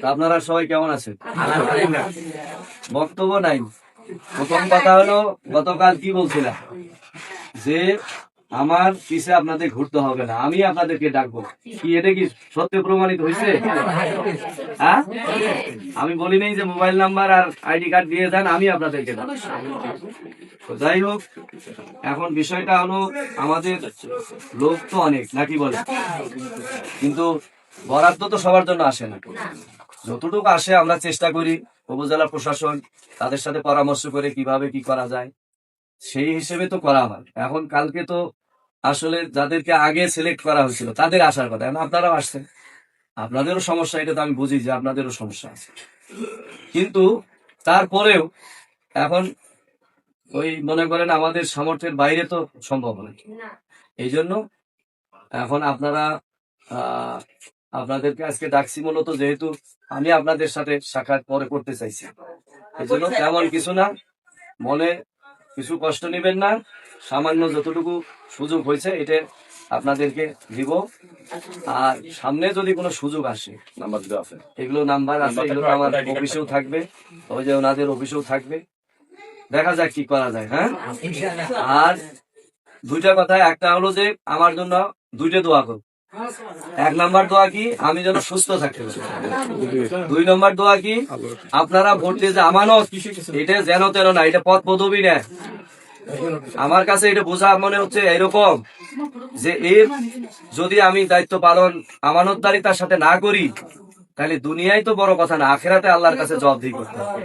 তা আপনারা সবাই কেমন আছেন? বক্তব্য নাই। প্রথম কথা হলো, গতকাল কি বলছিলাম যে আমার পিছে আপনাদের ঘুরতে হবে না, আমি আপনাদেরকে ডাকবো। কি এটা কি সত্য প্রমাণিত হয়েছে? হ্যাঁ, আমি বলি নাই যে মোবাইল নাম্বার আর আইডি কার্ড দিয়ে দেন, আমি আপনাদেরকে ডাকবো। তো যাই হোক, এখন বিষয়টা হলো আমাদের লোক তো অনেক নাকি বলে, কিন্তু বরাদ্দ তো সবার জন্য আসে না। যতটুকু আসে আমরা চেষ্টা করি, উপজেলা প্রশাসন তাদের সাথে পরামর্শ করে কিভাবে কি করা যায় সেই হিসেবে তো করা হয়। এখন কালকে তো আসলে যাদেরকে আগে সিলেক্ট করা হয়েছিল তাদের আসার কথা, এখন আপনারাও আসছেন, আপনাদেরও সমস্যা, এটা তো আমি বুঝি যে আপনাদেরও সমস্যা আছে, কিন্তু তারপরেও এখন ওই মনে করেন আমাদের সামর্থ্যের বাইরে তো সম্ভব নয়। এই জন্য এখন আপনারা আপনাদেরকে আজকে ডাকছি মূলত, যেহেতু আমি আপনাদের সাথে সাক্ষাৎ পরে করতে চাইছি, এই জন্য তেমন কিছু না, মনে কিছু কষ্ট নেবেন না, সামান্য যতটুকু সুযোগ হয়েছে এটা আপনাদেরকে দিব। আর সামনে যদি কোনো সুযোগ আসে, নাম্বার আছে, এগুলো নাম্বার আছে, এগুলো আমার অফিসেও থাকবে, ওই যে ওনাদের অফিসেও থাকবে, দেখা যাক কি করা যায়। হ্যাঁ, আর দুইটা কথা, একটা হলো যে আমার জন্য দুইটা দোয়া করো। এক নম্বর দোয়া কি, আমি যেন সুস্থ থাকতে পারি। দুই নম্বর দোয়া কি, আপনারা ভোট দিয়ে যে আমানত, এটা যেন তেন না, এটা পদ পদবি না। আমার কাছে এটা বোঝা মনে হচ্ছে এরকম যে এর যদি আমি দায়িত্ব পালন আমানতদারিতার সাথে না করি, তাহলে দুনিয়ায় তো বড় কথা না, আখেরাতে আল্লাহর কাছে জবাবদিহি করতে হবে।